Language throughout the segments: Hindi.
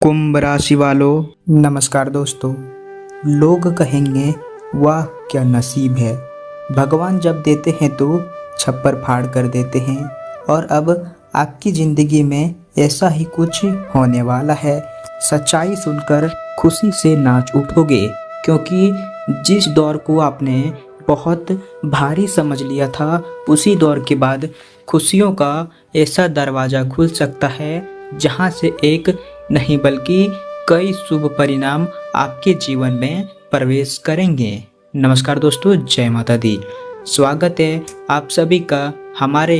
कुंभ राशि वालों, नमस्कार दोस्तों। लोग कहेंगे वाह क्या नसीब है, भगवान जब देते हैं तो छप्पर फाड़ कर देते हैं। और अब आपकी ज़िंदगी में ऐसा ही कुछ होने वाला है। सच्चाई सुनकर खुशी से नाच उठोगे, क्योंकि जिस दौर को आपने बहुत भारी समझ लिया था, उसी दौर के बाद खुशियों का ऐसा दरवाज़ा खुल सकता है जहां से एक नहीं बल्कि कई शुभ परिणाम आपके जीवन में प्रवेश करेंगे। नमस्कार दोस्तों, जय माता दी। स्वागत है आप सभी का हमारे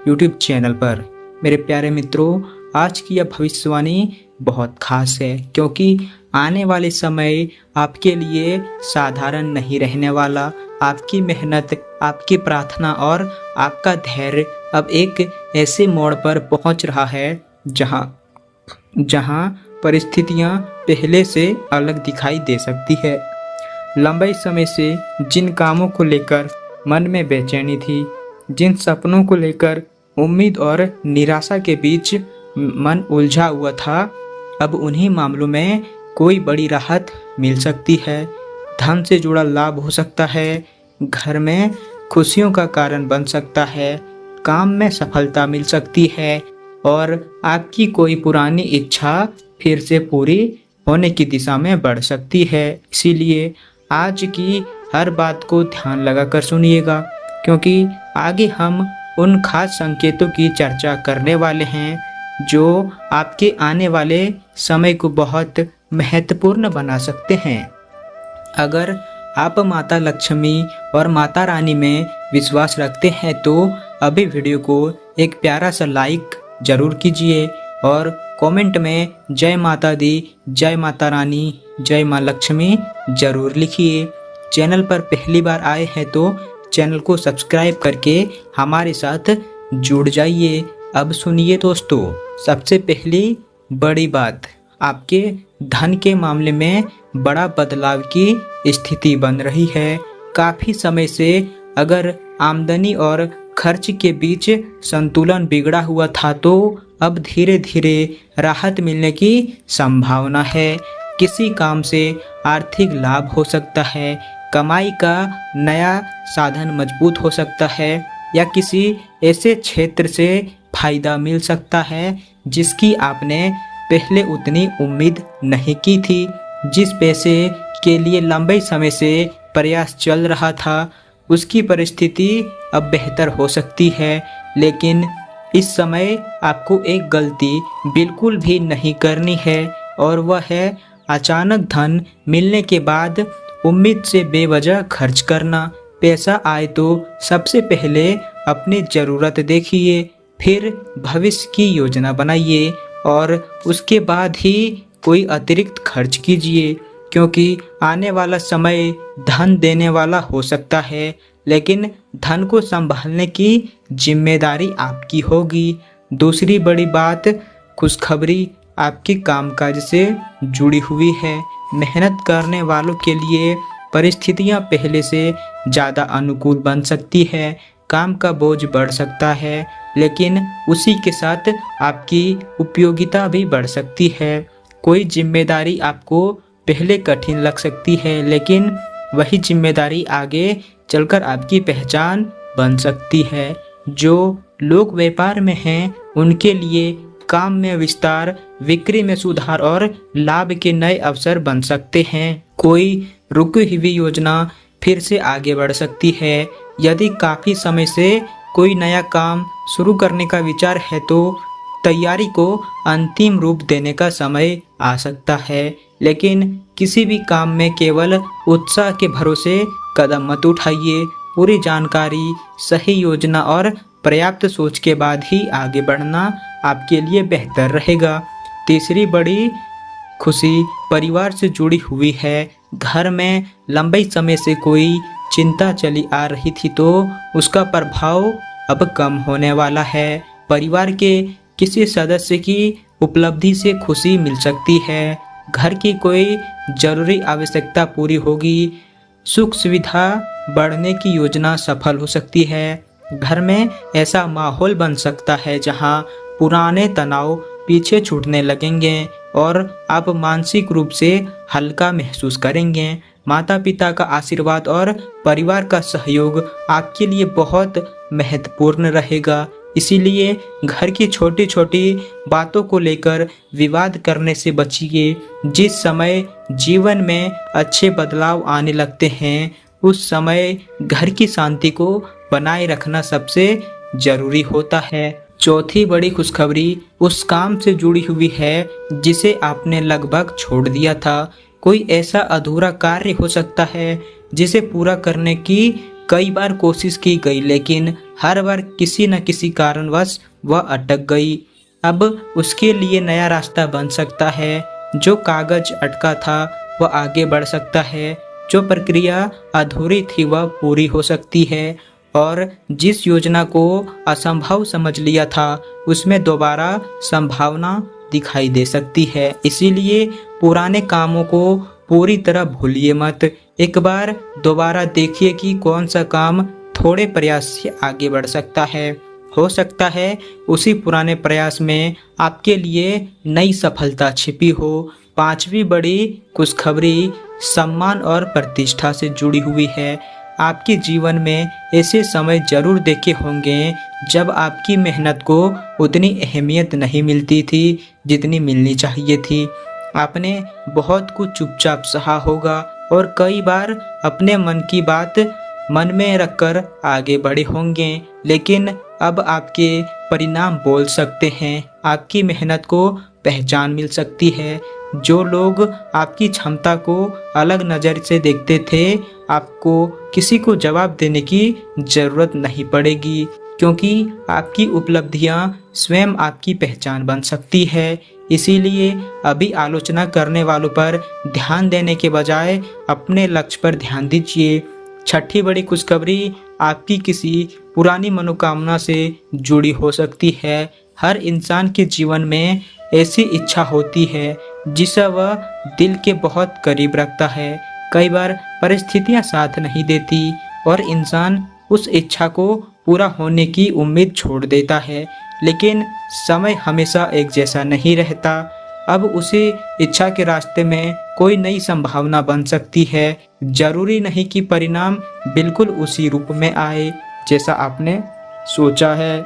YouTube चैनल पर। मेरे प्यारे मित्रों, आज की यह भविष्यवाणी बहुत खास है, क्योंकि आने वाले समय आपके लिए साधारण नहीं रहने वाला। आपकी मेहनत, आपकी प्रार्थना और आपका धैर्य अब एक ऐसे मोड़ पर पहुंच रहा है जहां परिस्थितियां पहले से अलग दिखाई दे सकती है। लंबे समय से जिन कामों को लेकर मन में बेचैनी थी, जिन सपनों को लेकर उम्मीद और निराशा के बीच मन उलझा हुआ था, अब उन्हीं मामलों में कोई बड़ी राहत मिल सकती है। धन से जुड़ा लाभ हो सकता है, घर में खुशियों का कारण बन सकता है, काम में सफलता मिल सकती है और आपकी कोई पुरानी इच्छा फिर से पूरी होने की दिशा में बढ़ सकती है। इसीलिए आज की हर बात को ध्यान लगाकर सुनिएगा, क्योंकि आगे हम उन खास संकेतों की चर्चा करने वाले हैं जो आपके आने वाले समय को बहुत महत्वपूर्ण बना सकते हैं। अगर आप माता लक्ष्मी और माता रानी में विश्वास रखते हैं तो अभी वीडियो को एक प्यारा सा लाइक जरूर कीजिए और कमेंट में जय माता दी, जय माता रानी, जय माँ लक्ष्मी जरूर लिखिए। चैनल पर पहली बार आए हैं तो चैनल को सब्सक्राइब करके हमारे साथ जुड़ जाइए। अब सुनिए दोस्तों, सबसे पहली बड़ी बात, आपके धन के मामले में बड़ा बदलाव की स्थिति बन रही है। काफ़ी समय से अगर आमदनी और खर्च के बीच संतुलन बिगड़ा हुआ था, तो अब धीरे धीरे राहत मिलने की संभावना है। किसी काम से आर्थिक लाभ हो सकता है, कमाई का नया साधन मजबूत हो सकता है, या किसी ऐसे क्षेत्र से फायदा मिल सकता है जिसकी आपने पहले उतनी उम्मीद नहीं की थी। जिस पैसे के लिए लंबे समय से प्रयास चल रहा था, उसकी परिस्थिति अब बेहतर हो सकती है। लेकिन इस समय आपको एक गलती बिल्कुल भी नहीं करनी है, और वह है अचानक धन मिलने के बाद उम्मीद से बेवजह खर्च करना। पैसा आए तो सबसे पहले अपनी ज़रूरत देखिए, फिर भविष्य की योजना बनाइए और उसके बाद ही कोई अतिरिक्त खर्च कीजिए, क्योंकि आने वाला समय धन देने वाला हो सकता है, लेकिन धन को संभालने की जिम्मेदारी आपकी होगी। दूसरी बड़ी बात, खुशखबरी आपकी कामकाज से जुड़ी हुई है। मेहनत करने वालों के लिए परिस्थितियां पहले से ज़्यादा अनुकूल बन सकती है। काम का बोझ बढ़ सकता है, लेकिन उसी के साथ आपकी उपयोगिता भी बढ़ सकती है। कोई जिम्मेदारी आपको पहले कठिन लग सकती है, लेकिन वही जिम्मेदारी आगे चलकर आपकी पहचान बन सकती है। जो लोग व्यापार में हैं, उनके लिए काम में विस्तार, बिक्री में सुधार और लाभ के नए अवसर बन सकते हैं। कोई रुकी हुई योजना फिर से आगे बढ़ सकती है। यदि काफ़ी समय से कोई नया काम शुरू करने का विचार है, तो तैयारी को अंतिम रूप देने का समय आ सकता है। लेकिन किसी भी काम में केवल उत्साह के भरोसे कदम मत उठाइए। पूरी जानकारी, सही योजना और पर्याप्त सोच के बाद ही आगे बढ़ना आपके लिए बेहतर रहेगा। तीसरी बड़ी खुशी परिवार से जुड़ी हुई है। घर में लंबे समय से कोई चिंता चली आ रही थी, तो उसका प्रभाव अब कम होने वाला है। परिवार के किसी सदस्य की उपलब्धि से खुशी मिल सकती है। घर की कोई जरूरी आवश्यकता पूरी होगी। सुख सुविधा बढ़ने की योजना सफल हो सकती है। घर में ऐसा माहौल बन सकता है जहां पुराने तनाव पीछे छूटने लगेंगे। और आप मानसिक रूप से हल्का महसूस करेंगे। माता पिता का आशीर्वाद और परिवार का सहयोग आपके लिए बहुत महत्वपूर्ण रहेगा। इसीलिए घर की छोटी छोटी बातों को लेकर विवाद करने से बचिए। जिस समय जीवन में अच्छे बदलाव आने लगते हैं उस समय घर की शांति को बनाए रखना सबसे जरूरी होता है। चौथी बड़ी खुशखबरी उस काम से जुड़ी हुई है जिसे आपने लगभग छोड़ दिया था। कोई ऐसा अधूरा कार्य हो सकता है जिसे पूरा करने की कई बार कोशिश की गई, लेकिन हर बार किसी न किसी कारणवश वह अटक गई। अब उसके लिए नया रास्ता बन सकता है। जो कागज अटका था वह आगे बढ़ सकता है। जो प्रक्रिया अधूरी थी वह पूरी हो सकती है और जिस योजना को असंभव समझ लिया था उसमें दोबारा संभावना दिखाई दे सकती है। इसीलिए पुराने कामों को पूरी तरह भूलिए मत। एक बार दोबारा देखिए कि कौन सा काम थोड़े प्रयास से आगे बढ़ सकता है। हो सकता है उसी पुराने प्रयास में आपके लिए नई सफलता छिपी हो। पांचवी बड़ी खुशखबरी सम्मान और प्रतिष्ठा से जुड़ी हुई है। आपके जीवन में ऐसे समय जरूर देखे होंगे जब आपकी मेहनत को उतनी अहमियत नहीं मिलती थी जितनी मिलनी चाहिए थी। आपने बहुत कुछ चुपचाप सहा होगा और कई बार अपने मन की बात मन में रखकर आगे बढ़े होंगे, लेकिन अब आपके परिणाम बोल सकते हैं। आपकी मेहनत को पहचान मिल सकती है। जो लोग आपकी क्षमता को अलग नज़र से देखते थे, आपको किसी को जवाब देने की जरूरत नहीं पड़ेगी, क्योंकि आपकी उपलब्धियां स्वयं आपकी पहचान बन सकती है। इसीलिए अभी आलोचना करने वालों पर ध्यान देने के बजाय अपने लक्ष्य पर ध्यान दीजिए। छठी बड़ी खुशखबरी आपकी किसी पुरानी मनोकामना से जुड़ी हो सकती है। हर इंसान के जीवन में ऐसी इच्छा होती है जिसे वह दिल के बहुत करीब रखता है। कई बार परिस्थितियां साथ नहीं देती और इंसान उस इच्छा को पूरा होने की उम्मीद छोड़ देता है, लेकिन समय हमेशा एक जैसा नहीं रहता। अब उसी इच्छा के रास्ते में कोई नई संभावना बन सकती है। जरूरी नहीं कि परिणाम बिल्कुल उसी रूप में आए जैसा आपने सोचा है।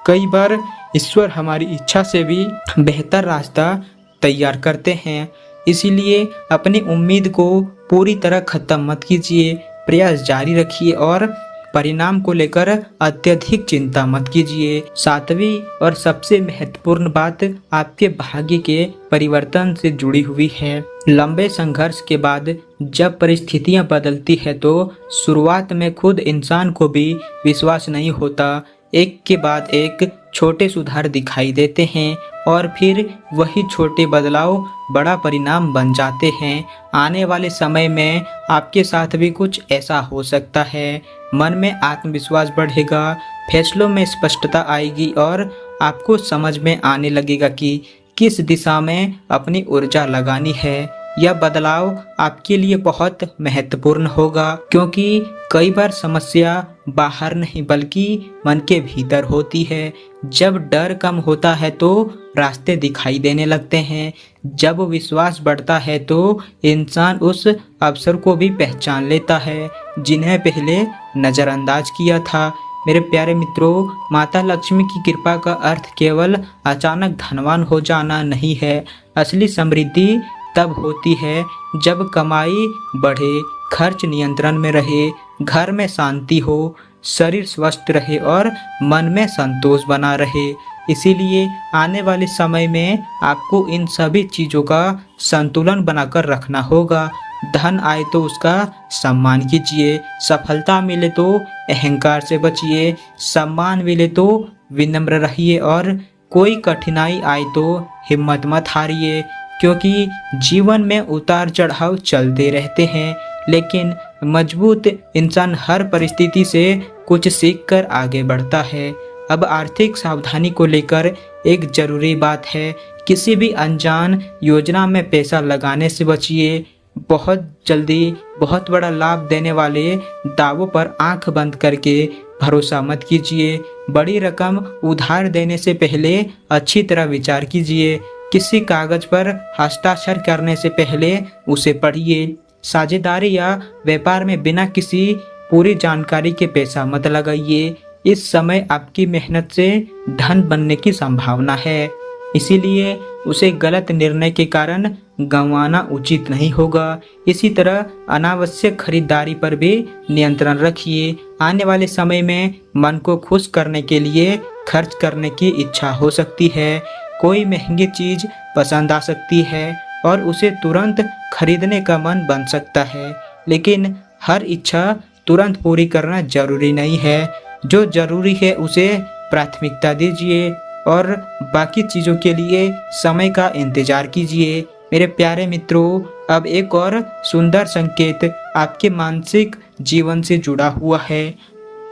कई बार ईश्वर हमारी इच्छा से भी बेहतर रास्ता तैयार करते हैं। इसीलिए अपनी उम्मीद को पूरी तरह खत्म मत कीजिए। प्रयास जारी रखिए और परिणाम को लेकर अत्यधिक चिंता मत कीजिए। सातवीं और सबसे महत्वपूर्ण बात आपके भाग्य के परिवर्तन से जुड़ी हुई है। लंबे संघर्ष के बाद जब परिस्थितियां बदलती है तो शुरुआत में खुद इंसान को भी विश्वास नहीं होता। एक के बाद एक छोटे सुधार दिखाई देते हैं और फिर वही छोटे बदलाव बड़ा परिणाम बन जाते हैं। आने वाले समय में आपके साथ भी कुछ ऐसा हो सकता है। मन में आत्मविश्वास बढ़ेगा, फैसलों में स्पष्टता आएगी और आपको समझ में आने लगेगा कि किस दिशा में अपनी ऊर्जा लगानी है। यह बदलाव आपके लिए बहुत महत्वपूर्ण होगा, क्योंकि कई बार समस्या बाहर नहीं बल्कि मन के भीतर होती है। जब डर कम होता है तो रास्ते दिखाई देने लगते हैं। जब विश्वास बढ़ता है तो इंसान उस अवसर को भी पहचान लेता है जिन्हें पहले नज़रअंदाज किया था। मेरे प्यारे मित्रों, माता लक्ष्मी की कृपा का अर्थ केवल अचानक धनवान हो जाना नहीं है। असली समृद्धि तब होती है जब कमाई बढ़े, खर्च नियंत्रण में रहे, घर में शांति हो, शरीर स्वस्थ रहे और मन में संतोष बना रहे। इसीलिए आने वाले समय में आपको इन सभी चीज़ों का संतुलन बनाकर रखना होगा। धन आए तो उसका सम्मान कीजिए, सफलता मिले तो अहंकार से बचिए, सम्मान मिले तो विनम्र रहिए और कोई कठिनाई आए तो हिम्मत मत हारिए, क्योंकि जीवन में उतार चढ़ाव चलते रहते हैं, लेकिन मजबूत इंसान हर परिस्थिति से कुछ सीखकर आगे बढ़ता है। अब आर्थिक सावधानी को लेकर एक जरूरी बात है, किसी भी अनजान योजना में पैसा लगाने से बचिए। बहुत जल्दी बहुत बड़ा लाभ देने वाले दावों पर आंख बंद करके भरोसा मत कीजिए। बड़ी रकम उधार देने से पहले अच्छी तरह विचार कीजिए। किसी कागज पर हस्ताक्षर करने से पहले उसे पढ़िए। साझेदारी या व्यापार में बिना किसी पूरी जानकारी के पैसा मत लगाइए। इस समय आपकी मेहनत से धन बनने की संभावना है, इसीलिए उसे गलत निर्णय के कारण गंवाना उचित नहीं होगा। इसी तरह अनावश्यक खरीदारी पर भी नियंत्रण रखिए। आने वाले समय में मन को खुश करने के लिए खर्च करने की इच्छा हो सकती है। कोई महंगी चीज पसंद आ सकती है और उसे तुरंत खरीदने का मन बन सकता है, लेकिन हर इच्छा तुरंत पूरी करना जरूरी नहीं है। जो जरूरी है उसे प्राथमिकता दीजिए और बाकी चीज़ों के लिए समय का इंतजार कीजिए। मेरे प्यारे मित्रों, अब एक और सुंदर संकेत आपके मानसिक जीवन से जुड़ा हुआ है।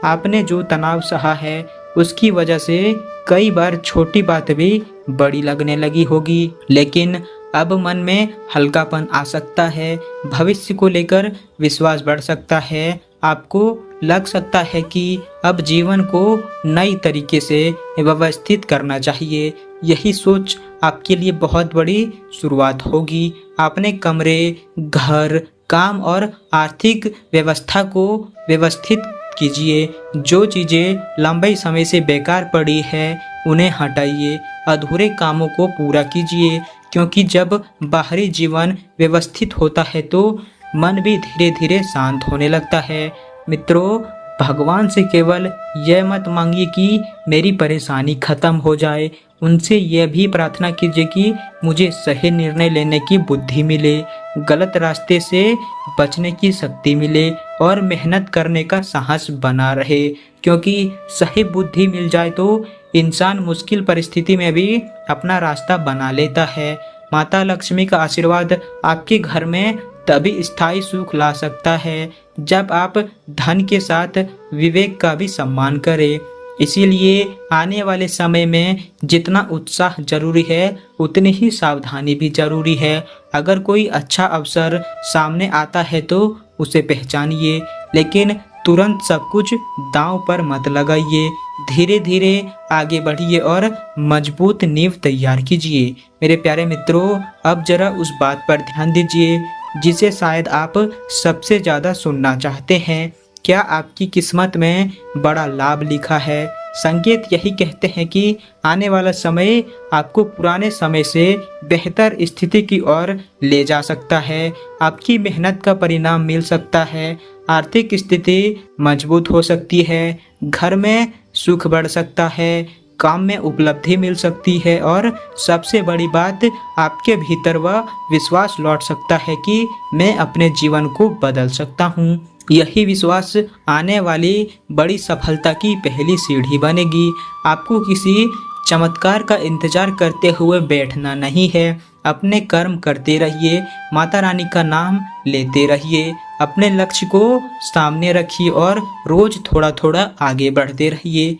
आपने जो तनाव सहा है उसकी वजह से कई बार छोटी बात भी बड़ी लगने लगी होगी, लेकिन अब मन में हल्कापन आ सकता है। भविष्य को लेकर विश्वास बढ़ सकता है। आपको लग सकता है कि अब जीवन को नई तरीके से व्यवस्थित करना चाहिए। यही सोच आपके लिए बहुत बड़ी शुरुआत होगी। अपने कमरे, घर, काम और आर्थिक व्यवस्था को व्यवस्थित कीजिए। जो चीज़ें लंबे समय से बेकार पड़ी है उन्हें हटाइए। अधूरे कामों को पूरा कीजिए, क्योंकि जब बाहरी जीवन व्यवस्थित होता है तो मन भी धीरे धीरे शांत होने लगता है। मित्रों, भगवान से केवल यह मत मांगिए कि मेरी परेशानी खत्म हो जाए। उनसे यह भी प्रार्थना कीजिए कि मुझे सही निर्णय लेने की बुद्धि मिले, गलत रास्ते से बचने की शक्ति मिले और मेहनत करने का साहस बना रहे। क्योंकि सही बुद्धि मिल जाए तो इंसान मुश्किल परिस्थिति में भी अपना रास्ता बना लेता है। माता लक्ष्मी का आशीर्वाद आपके घर में तभी स्थायी सुख ला सकता है जब आप धन के साथ विवेक का भी सम्मान करें। इसीलिए आने वाले समय में जितना उत्साह जरूरी है उतनी ही सावधानी भी जरूरी है। अगर कोई अच्छा अवसर सामने आता है तो उसे पहचानिए, लेकिन तुरंत सब कुछ दांव पर मत लगाइए। धीरे धीरे आगे बढ़िए और मजबूत नींव तैयार कीजिए। मेरे प्यारे मित्रों, अब जरा उस बात पर ध्यान दीजिए जिसे शायद आप सबसे ज़्यादा सुनना चाहते हैं। क्या आपकी किस्मत में बड़ा लाभ लिखा है? संकेत यही कहते हैं कि आने वाला समय आपको पुराने समय से बेहतर स्थिति की ओर ले जा सकता है। आपकी मेहनत का परिणाम मिल सकता है, आर्थिक स्थिति मजबूत हो सकती है, घर में सुख बढ़ सकता है, काम में उपलब्धि मिल सकती है और सबसे बड़ी बात, आपके भीतर वह विश्वास लौट सकता है कि मैं अपने जीवन को बदल सकता हूँ। यही विश्वास आने वाली बड़ी सफलता की पहली सीढ़ी बनेगी। आपको किसी चमत्कार का इंतजार करते हुए बैठना नहीं है। अपने कर्म करते रहिए, माता रानी का नाम लेते रहिए, अपने लक्ष्य को सामने रखिए और रोज थोड़ा थोड़ा आगे बढ़ते रहिए।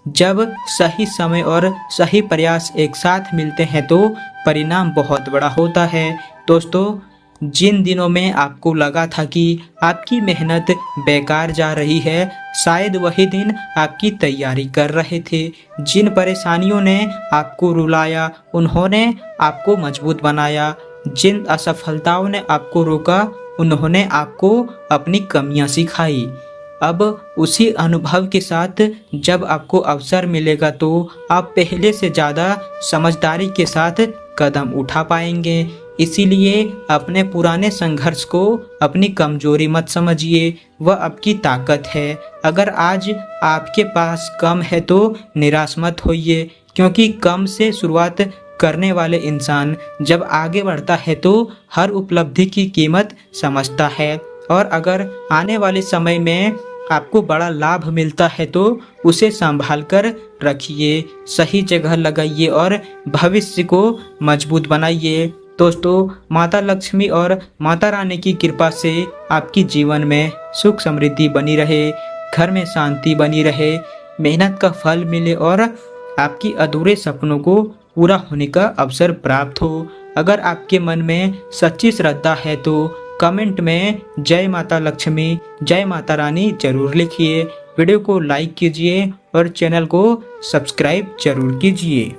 जब सही समय और सही प्रयास एक साथ मिलते हैं तो परिणाम बहुत बड़ा होता है। दोस्तों, जिन दिनों में आपको लगा था कि आपकी मेहनत बेकार जा रही है, शायद वही दिन आपकी तैयारी कर रहे थे। जिन परेशानियों ने आपको रुलाया, उन्होंने आपको मजबूत बनाया। जिन असफलताओं ने आपको रोका, उन्होंने आपको अपनी कमियां सिखाई। अब उसी अनुभव के साथ जब आपको अवसर मिलेगा तो आप पहले से ज़्यादा समझदारी के साथ कदम उठा पाएंगे। इसीलिए अपने पुराने संघर्ष को अपनी कमजोरी मत समझिए, वह आपकी ताकत है। अगर आज आपके पास कम है तो निराश मत होइए, क्योंकि कम से शुरुआत करने वाले इंसान जब आगे बढ़ता है तो हर उपलब्धि की कीमत समझता है। और अगर आने वाले समय में आपको बड़ा लाभ मिलता है तो उसे संभाल कर रखिए, सही जगह लगाइए और भविष्य को मजबूत बनाइए। दोस्तों, माता लक्ष्मी और माता रानी की कृपा से आपकी जीवन में सुख समृद्धि बनी रहे, घर में शांति बनी रहे, मेहनत का फल मिले और आपकी अधूरे सपनों को पूरा होने का अवसर प्राप्त हो। अगर आपके मन में सच्ची श्रद्धा है तो कमेंट में जय माता लक्ष्मी, जय माता रानी जरूर लिखिए। वीडियो को लाइक कीजिए और चैनल को सब्सक्राइब जरूर कीजिए।